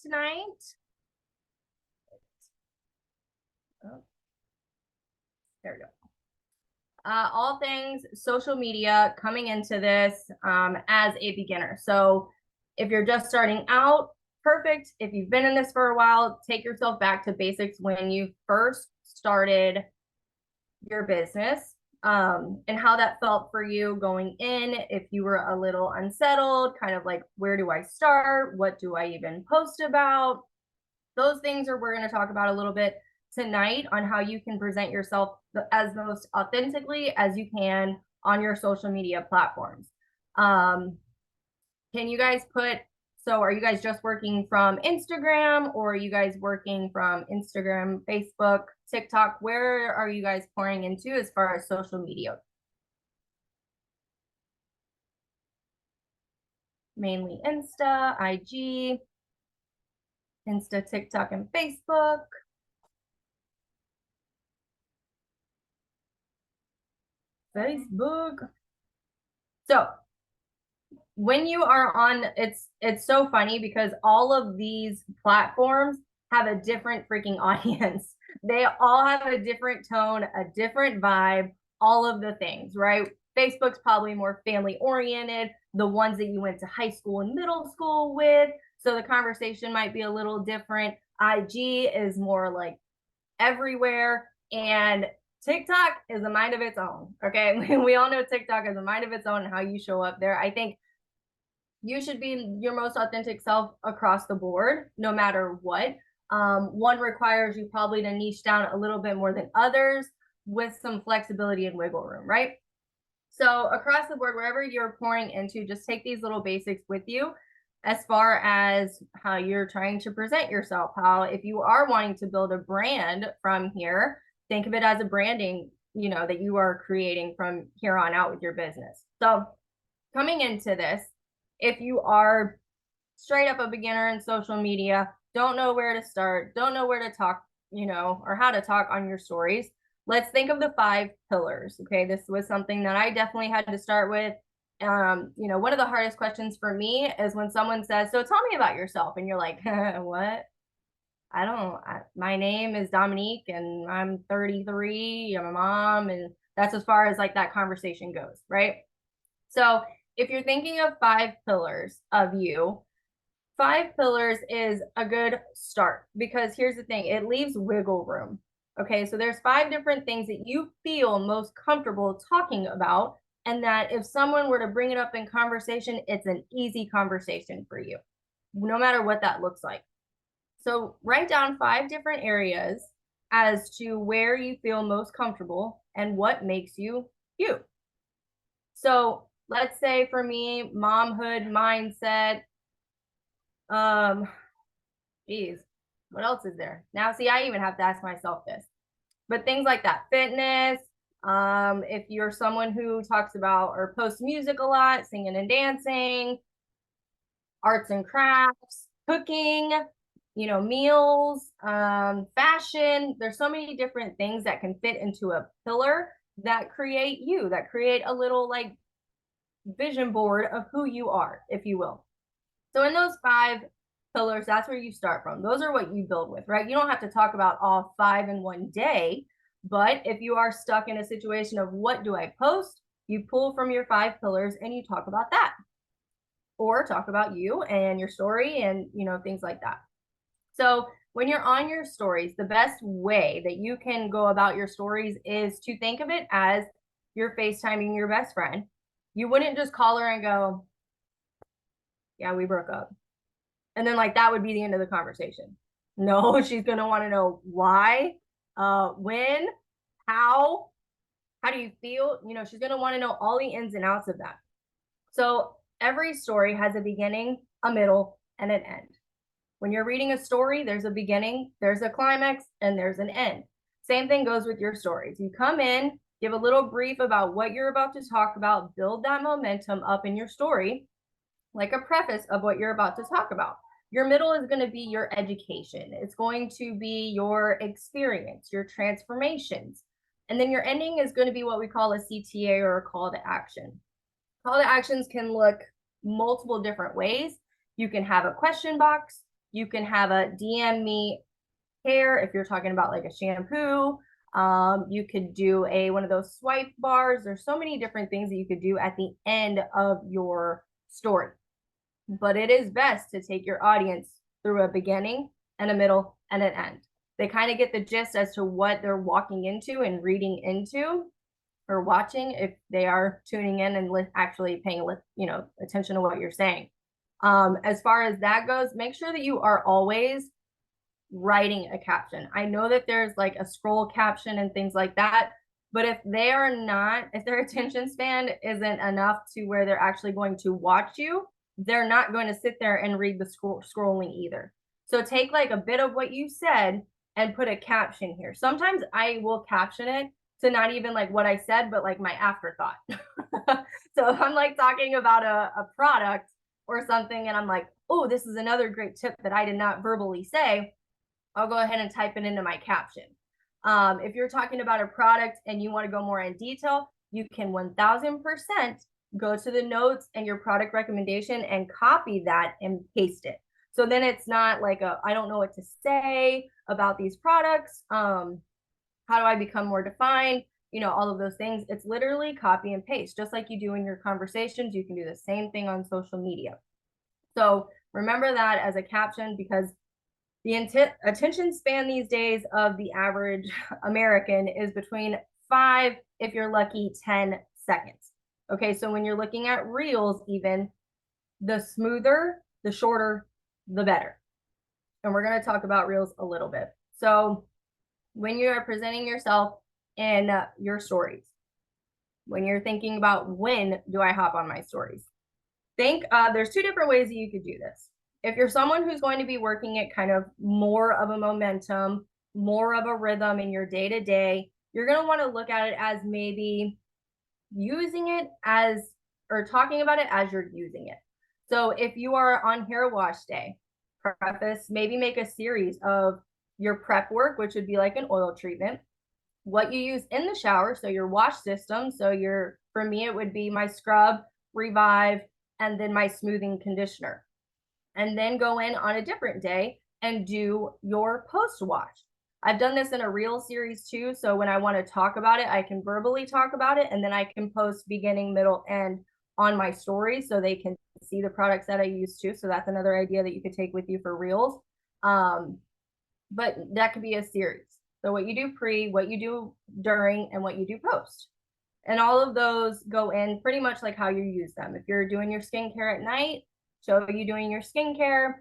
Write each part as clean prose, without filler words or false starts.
tonight. Oh, there we go. All things social media coming into this as a beginner. So if you're just starting out, perfect. If you've been in this for a while, take yourself back to basics when you first started your business, and how that felt for you going in. If you were a little unsettled, kind of like, where do I start? What do I even post about? Those things are we're going to talk about a little bit tonight on how you can present yourself as most authentically as you can on your social media platforms. Can you guys so are you guys just working from Instagram, or are you guys working from Instagram, Facebook, TikTok? Where are you guys pouring into as far as social media? Mainly Insta, IG, Insta, TikTok, and Facebook. Facebook. So when you are on, it's so funny because all of these platforms have a different freaking audience. They all have a different tone, a different vibe, all of the things, right? Facebook's probably more family oriented, the ones that you went to high school and middle school with. So the conversation might be a little different. IG is more like everywhere. And TikTok is a mind of its own. Okay. We all know TikTok is a mind of its own and how you show up there. I think you should be your most authentic self across the board, no matter what. One requires you probably to niche down a little bit more than others with some flexibility and wiggle room, right? So across the board, wherever you're pouring into, just take these little basics with you as far as how you're trying to present yourself. How, if you are wanting to build a brand from here, think of it as a branding, that you are creating from here on out with your business. So coming into this, if you are straight up a beginner in social media, don't know where to start, don't know where to talk, or how to talk on your stories, let's think of the 5 pillars. Okay, this was something that I definitely had to start with. One of the hardest questions for me is when someone says, so tell me about yourself, and you're like, what? My name is Dominique and I'm 33, I'm a mom, and that's as far as like that conversation goes, right? So if you're thinking of 5 pillars of you, 5 pillars is a good start, because here's the thing, it leaves wiggle room. Okay, so there's 5 different things that you feel most comfortable talking about, and that if someone were to bring it up in conversation, it's an easy conversation for you, no matter what that looks like. So write down 5 different areas as to where you feel most comfortable and what makes you you. So let's say for me, momhood mindset, geez, what else is there? Now, see, I even have to ask myself this, but things like that, fitness, if you're someone who talks about or posts music a lot, singing and dancing, arts and crafts, cooking, meals, fashion, there's so many different things that can fit into a pillar that create you, that create a little like vision board of who you are, if you will. So in those 5 pillars, that's where you start from. Those are what you build with, right? You don't have to talk about all 5 in one day, but if you are stuck in a situation of what do I post, you pull from your 5 pillars and you talk about that, or talk about you and your story and, things like that. So when you're on your stories, the best way that you can go about your stories is to think of it as you're FaceTiming your best friend. You wouldn't just call her and go, yeah, we broke up. And then like that would be the end of the conversation. No, she's going to want to know why, when, how do you feel? She's going to want to know all the ins and outs of that. So every story has a beginning, a middle, and an end. When you're reading a story, there's a beginning, there's a climax, and there's an end. Same thing goes with your stories. You come in, give a little brief about what you're about to talk about, build that momentum up in your story, like a preface of what you're about to talk about. Your middle is going to be your education. It's going to be your experience, your transformations. And then your ending is going to be what we call a CTA, or a call to action. Call to actions can look multiple different ways. You can have a question box. You can have a DM me hair if you're talking about like a shampoo. You could do one of those swipe bars. There's so many different things that you could do at the end of your story. But it is best to take your audience through a beginning and a middle and an end. They kind of get the gist as to what they're walking into and reading into or watching if they are tuning in and actually paying attention to what you're saying. As far as that goes, make sure that you are always writing a caption. I know that there's like a scroll caption and things like that, but if their attention span isn't enough to where they're actually going to watch you, they're not going to sit there and read the scrolling either. So take like a bit of what you said and put a caption here. Sometimes I will caption it to not even like what I said, but like my afterthought. So if I'm like talking about a product or something and I'm like, oh, this is another great tip that I did not verbally say, I'll go ahead and type it into my caption. If you're talking about a product and you want to go more in detail, you can 1000% go to the notes and your product recommendation and copy that and paste it. So then it's not like I don't know what to say about these products. How do I become more defined? All of those things. It's literally copy and paste, just like you do in your conversations. You can do the same thing on social media. So remember that as a caption, because the attention span these days of the average American is between 5, if you're lucky, 10 seconds. Okay, so when you're looking at reels, even the smoother, the shorter, the better. And we're going to talk about reels a little bit. So when you are presenting yourself in your stories, when you're thinking about when do I hop on my stories, there's 2 different ways that you could do this. If you're someone who's going to be working at kind of more of a momentum, more of a rhythm in your day-to-day, you're going to want to look at it as maybe using it as, or talking about it as you're using it. So if you are on hair wash day, preface, maybe make a series of your prep work, which would be like an oil treatment, what you use in the shower, so your wash system. So for me, it would be my scrub, revive, and then my smoothing conditioner. And then go in on a different day and do your post wash. I've done this in a reel series too. So when I want to talk about it, I can verbally talk about it, and then I can post beginning, middle, end on my stories so they can see the products that I use too. So that's another idea that you could take with you for reels. But that could be a series. So what you do pre, what you do during, and what you do post. And all of those go in pretty much like how you use them. If you're doing your skincare at night, show you doing your skincare.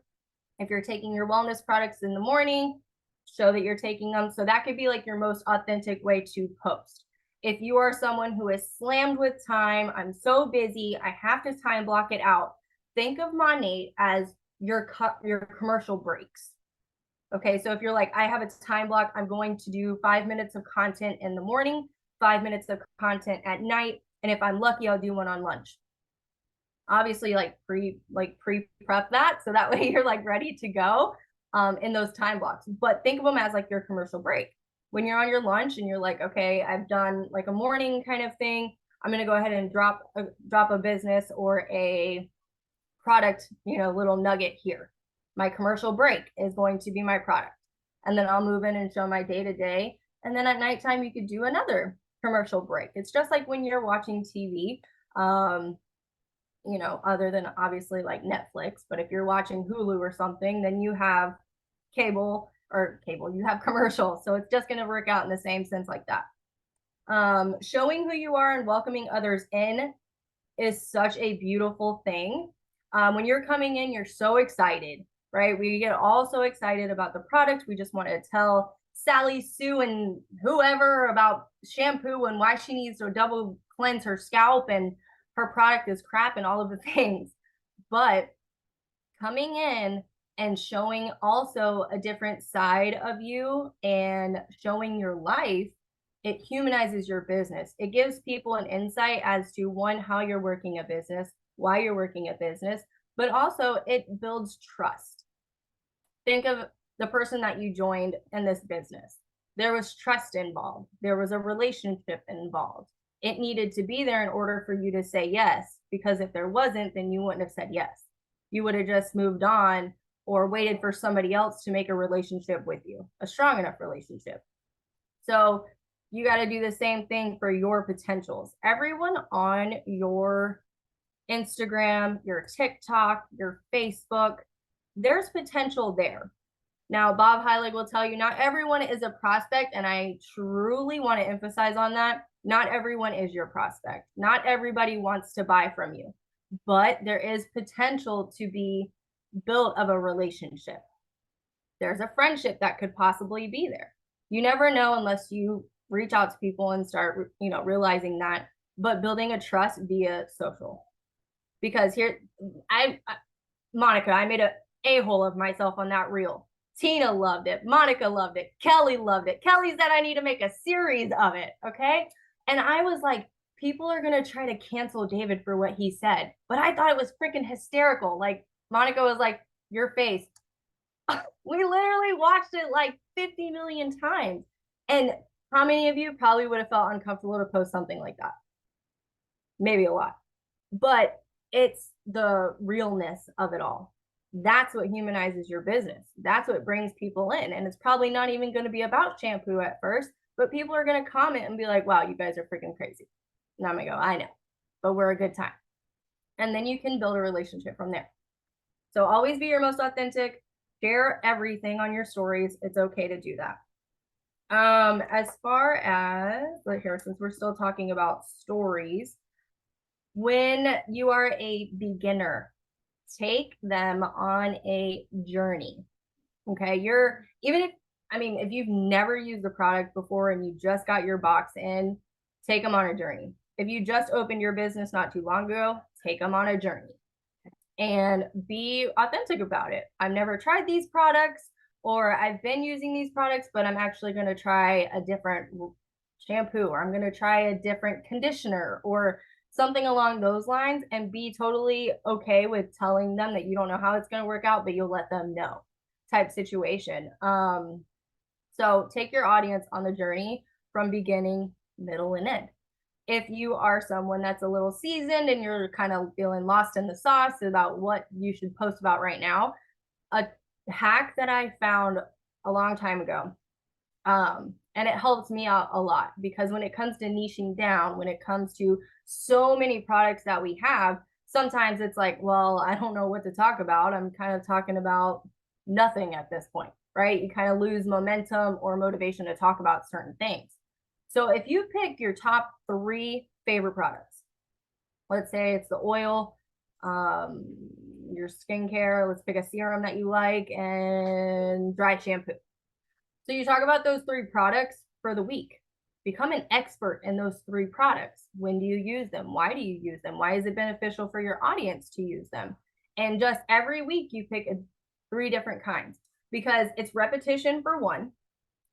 If you're taking your wellness products in the morning, show that you're taking them. So that could be like your most authentic way to post. If you are someone who is slammed with time, I'm so busy, I have to time block it out, think of Monat as your commercial breaks. Okay, so if you're like, I have a time block, I'm going to do 5 minutes of content in the morning, 5 minutes of content at night, and if I'm lucky, I'll do one on lunch. Obviously pre-prep that, so that way you're like ready to go in those time blocks. But think of them as like your commercial break. When you're on your lunch and you're like, okay, I've done like a morning kind of thing, I'm going to go ahead and drop a business or a product, little nugget here. My commercial break is going to be my product, and then I'll move in and show my day-to-day. And then at nighttime you could do another commercial break. It's just like when you're watching TV, other than obviously like Netflix, but if you're watching Hulu or something, then you have cable, you have commercials. So it's just going to work out in the same sense like that. Showing who you are and welcoming others in is such a beautiful thing. When you're coming in, you're so excited, right? We get all so excited about the product. We just want to tell Sally, Sue, and whoever about shampoo and why she needs to double cleanse her scalp and her product is crap and all of the things. But coming in and showing also a different side of you and showing your life, it humanizes your business. It gives people an insight as to, one, how you're working a business, why you're working a business, but also it builds trust. Think of the person that you joined in this business. There was trust involved. There was a relationship involved. It needed to be there in order for you to say yes, because if there wasn't, then you wouldn't have said yes. You would have just moved on or waited for somebody else to make a relationship with you, a strong enough relationship. So you got to do the same thing for your potentials. Everyone on your Instagram, your TikTok, your Facebook, there's potential there. Now, Bob Heilig will tell you not everyone is a prospect, and I truly want to emphasize on that. Not everyone is your prospect. Not everybody wants to buy from you, but there is potential to be built of a relationship. There's a friendship that could possibly be there. You never know unless you reach out to people and start, realizing that. But building a trust via social, because here, Monica, I made a hole of myself on that reel. Tina loved it. Monica loved it. Kelly loved it. Kelly said I need to make a series of it. Okay. And I was like, people are going to try to cancel David for what he said. But I thought it was freaking hysterical. Like, Monica was like, your face. We literally watched it like 50 million times. And how many of you probably would have felt uncomfortable to post something like that? Maybe a lot. But it's the realness of it all. That's what humanizes your business. That's what brings people in. And it's probably not even going to be about shampoo at first, but people are going to comment and be like, wow, you guys are freaking crazy. And I'm going to go, I know, but we're a good time. And then you can build a relationship from there. So always be your most authentic. Share everything on your stories. It's okay to do that. As far as, here, since we're still talking about stories, when you are a beginner, take them on a journey. Okay. If you've never used the product before and you just got your box in, take them on a journey. If you just opened your business not too long ago, take them on a journey and be authentic about it. I've never tried these products, or I've been using these products, but I'm actually going to try a different shampoo, or I'm going to try a different conditioner, or something along those lines, and be totally okay with telling them that you don't know how it's going to work out, but you'll let them know type situation. So take your audience on the journey from beginning, middle, and end. If you are someone that's a little seasoned and you're kind of feeling lost in the sauce about what you should post about right now, a hack that I found a long time ago, and it helps me out a lot, because when it comes to niching down, when it comes to so many products that we have, sometimes it's like, well, I don't know what to talk about. I'm kind of talking about nothing at this point, right? You kind of lose momentum or motivation to talk about certain things. So if you pick your top 3 favorite products, let's say it's the oil, your skincare, let's pick a serum that you like, and dry shampoo. So you talk about those 3 products for the week. Become an expert in those 3 products. When do you use them? Why do you use them? Why is it beneficial for your audience to use them? And just every week you pick 3 different kinds, because it's repetition for one.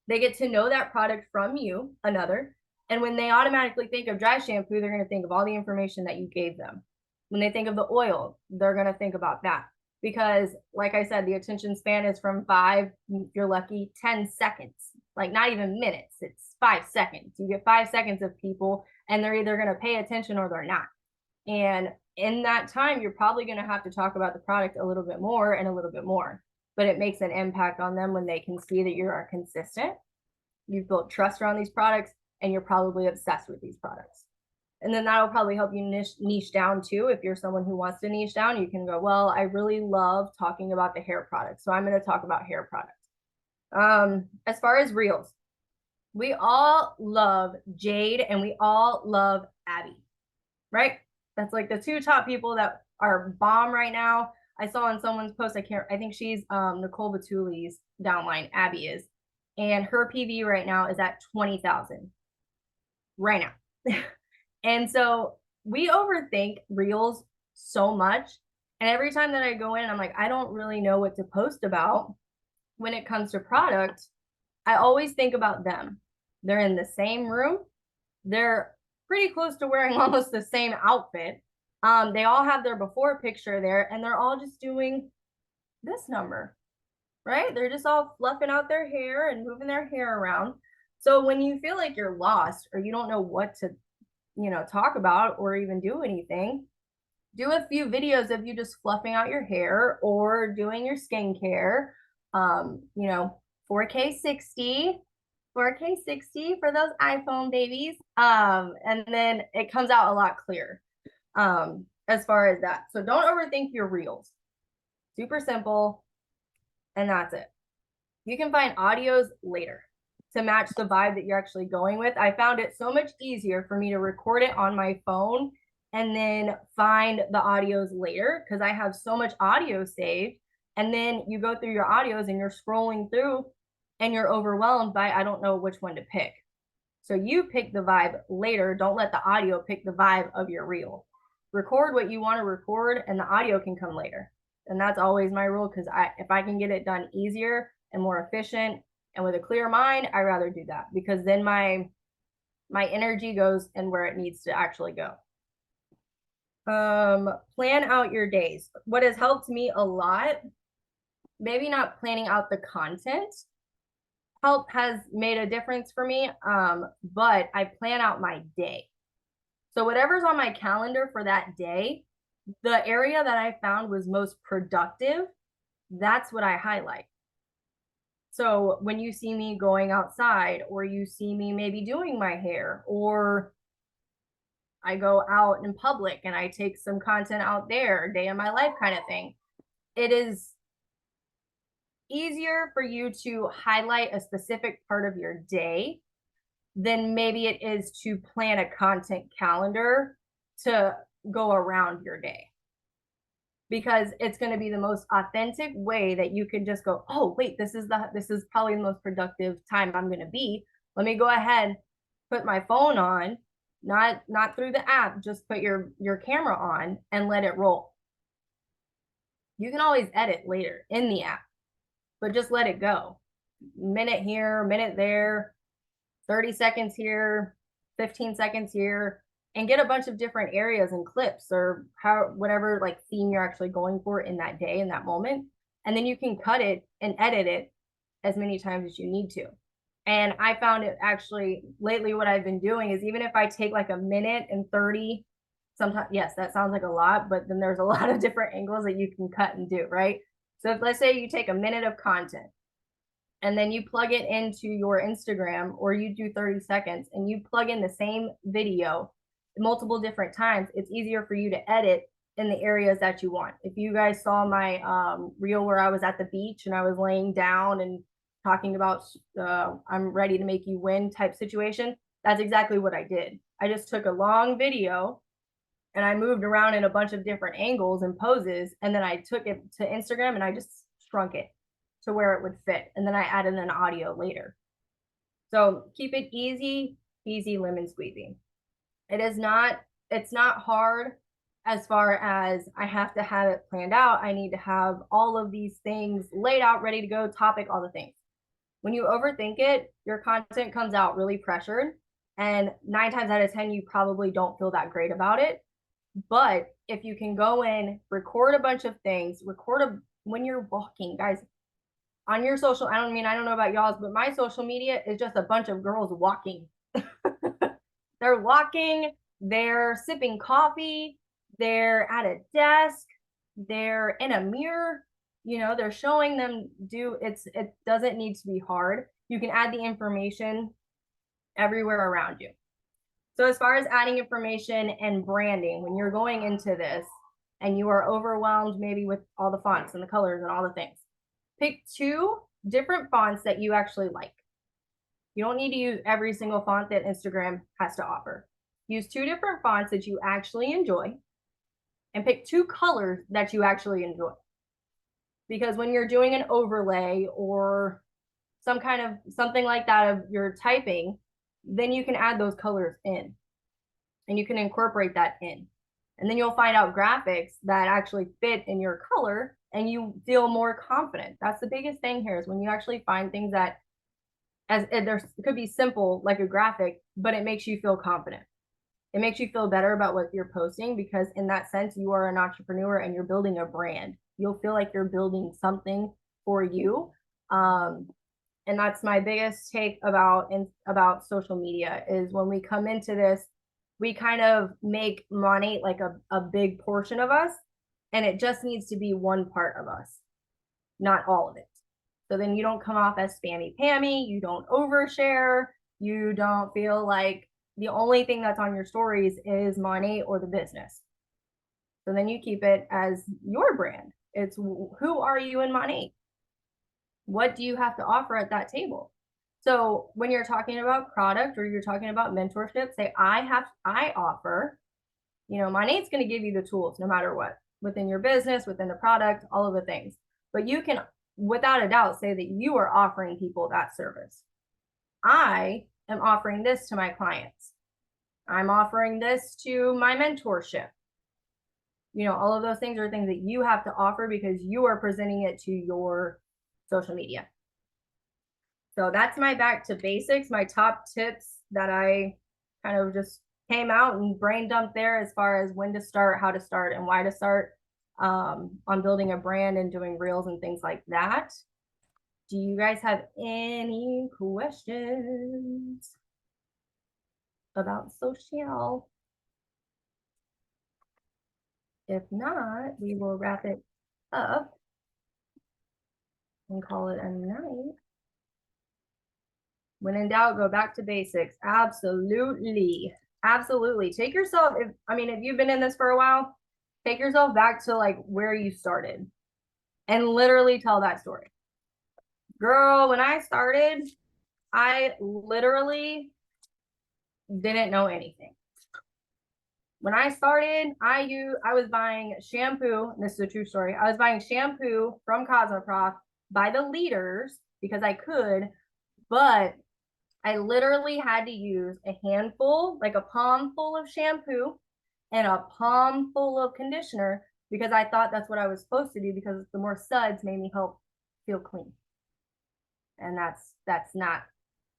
They get to know that product from you, another. And when they automatically think of dry shampoo, they're going to think of all the information that you gave them. When they think of the oil, they're going to think about that. Because, like I said, the attention span is from 5, if you're lucky, 10 seconds. Like, not even minutes. It's 5 seconds. You get 5 seconds of people, and they're either going to pay attention or they're not. And in that time, you're probably going to have to talk about the product a little bit more and a little bit more. But it makes an impact on them when they can see that you are consistent, you've built trust around these products, and you're probably obsessed with these products. And then that'll probably help you niche down too. If you're someone who wants to niche down, you can go, well, I really love talking about the hair products, so I'm going to talk about hair products. As far as reels, we all love Jade and we all love Abby, right? That's like the 2 top people that are bomb right now. I saw on someone's post, I think she's Nicole Batuli's downline, Abby is, and her PV right now is at 20,000 right now. And so we overthink reels so much. And every time that I go in, I'm like, I don't really know what to post about when it comes to product. I always think about them. They're in the same room. They're pretty close to wearing almost the same outfit. They all have their before picture there, and they're all just doing this number, right? They're just all fluffing out their hair and moving their hair around. So when you feel like you're lost or you don't know what to, talk about or even do anything, do a few videos of you just fluffing out your hair or doing your skincare. 4K 60, 4K 60 for those iPhone babies. And then it comes out a lot clearer as far as that. So don't overthink your reels. Super simple, and that's it. You can find audios later to match the vibe that you're actually going with. I found it so much easier for me to record it on my phone and then find the audios later because I have so much audio saved. And then you go through your audios and you're scrolling through and you're overwhelmed by, I don't know which one to pick. So you pick the vibe later. Don't let the audio pick the vibe of your reel. Record what you want to record and the audio can come later. And that's always my rule because if I can get it done easier and more efficient and with a clear mind, I rather do that because then my energy goes and where it needs to actually go. Plan out your days. What has helped me a lot, maybe not planning out the content, help has made a difference for me. But I plan out my day. So whatever's on my calendar for that day, the area that I found was most productive, that's what I highlight. So when you see me going outside, or you see me maybe doing my hair, or I go out in public and I take some content out there, day of my life kind of thing, it is easier for you to highlight a specific part of your day than maybe it is to plan a content calendar to go around your day. Because it's going to be the most authentic way that you can just go, oh wait, this is probably the most productive time I'm going to be. Let me go ahead, put my phone on, not through the app, just put your camera on and let it roll. You can always edit later in the app, but just let it go. Minute here, minute there, 30 seconds here, 15 seconds here, and get a bunch of different areas and clips or whatever like theme you're actually going for in that day, in that moment. And then you can cut it and edit it as many times as you need to. And I found it actually lately, what I've been doing is, even if I take like a minute and 30, sometimes, yes, that sounds like a lot, but then there's a lot of different angles that you can cut and do, right? So if, let's say you take a minute of content and then you plug it into your Instagram, or you do 30 seconds and you plug in the same video multiple different times, it's easier for you to edit in the areas that you want. If you guys saw my reel where I was at the beach and I was laying down and talking about I'm ready to make you win type situation, that's exactly what I did. I just took a long video and I moved around in a bunch of different angles and poses, and then I took it to Instagram and I just shrunk it to where it would fit. And then I added an audio later. So keep it easy, easy lemon squeezy. It's not hard as far as I have to have it planned out. I need to have all of these things laid out, ready to go, topic, all the things. When you overthink it, your content comes out really pressured. And 9 times out of 10, you probably don't feel that great about it. But if you can go in, record a bunch of things, when you're walking, guys, on your social, I don't know about y'all's, but my social media is just a bunch of girls walking. They're walking, they're sipping coffee, they're at a desk, they're in a mirror, they're showing them it doesn't need to be hard. You can add the information everywhere around you. So as far as adding information and branding, when you're going into this and you are overwhelmed maybe with all the fonts and the colors and all the things, pick 2 different fonts that you actually like. You don't need to use every single font that Instagram has to offer. Use 2 different fonts that you actually enjoy, and pick 2 colors that you actually enjoy. Because when you're doing an overlay or something like that of your typing, then you can add those colors in and you can incorporate that in. And then you'll find out graphics that actually fit in your color and you feel more confident. That's the biggest thing here, is when you actually find things that it could be simple like a graphic, but it makes you feel confident. It makes you feel better about what you're posting, because in that sense, you are an entrepreneur and you're building a brand. You'll feel like you're building something for you. And that's my biggest take about social media, is when we come into this, we kind of make Monat like a big portion of us, and it just needs to be one part of us, not all of it. So then you don't come off as spammy pammy, you don't overshare, you don't feel like the only thing that's on your stories is Monat or the business. So then you keep it as your brand. It's who are you in Monat? What do you have to offer at that table? So when you're talking about product or you're talking about mentorship, say I offer, Monat's going to give you the tools no matter what, within your business, within the product, all of the things. But you can, without a doubt, say that you are offering people that service. I am offering this to my clients. I'm offering this to my mentorship. All of those things are things that you have to offer because you are presenting it to your social media. So that's my back to basics, my top tips that I kind of just came out and brain dumped there as far as when to start, how to start, and why to start on building a brand and doing reels and things like that. Do you guys have any questions about social? If not, we will wrap it up and call it a night. When in doubt, go back to basics. Absolutely. Absolutely. Take yourself, if you've been in this for a while, take yourself back to like where you started and literally tell that story. Girl, when I started, I literally didn't know anything. When I started, I was buying shampoo. This is a true story. I was buying shampoo from Cosmoprof by the liters because I could, but I literally had to use a handful, like a palm full of shampoo and a palm full of conditioner because I thought that's what I was supposed to do because the more suds made me help feel clean. And that's not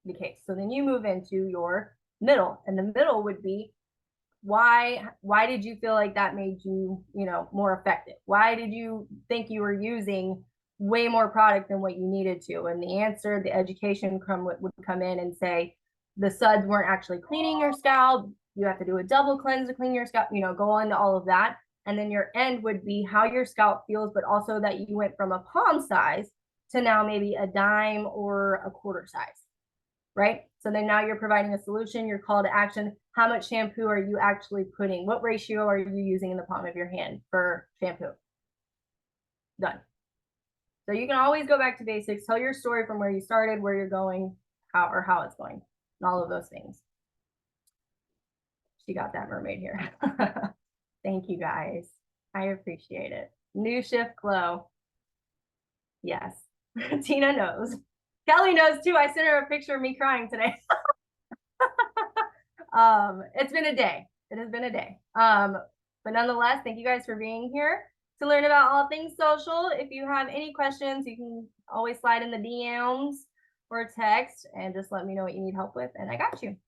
the case. So then you move into your middle, and the middle would be why did you feel like that made you, more effective? Why did you think you were using way more product than what you needed to? And the answer, the education would come in and say the suds weren't actually cleaning your scalp. You have to do a double cleanse to clean your scalp, go into all of that. And then your end would be how your scalp feels, but also that you went from a palm size to now maybe a dime or a quarter size, right? So then now you're providing a solution, your call to action. How much shampoo are you actually putting? What ratio are you using in the palm of your hand for shampoo? Done. So you can always go back to basics, tell your story from where you started, where you're going, how it's going, and all of those things. She got that mermaid here. Thank you guys. I appreciate it. New shift glow. Yes. Tina knows. Kelly knows too. I sent her a picture of me crying today. It's been a day. It has been a day. But nonetheless, thank you guys for being here to learn about all things social. If you have any questions, you can always slide in the DMs or text and just let me know what you need help with, and I got you.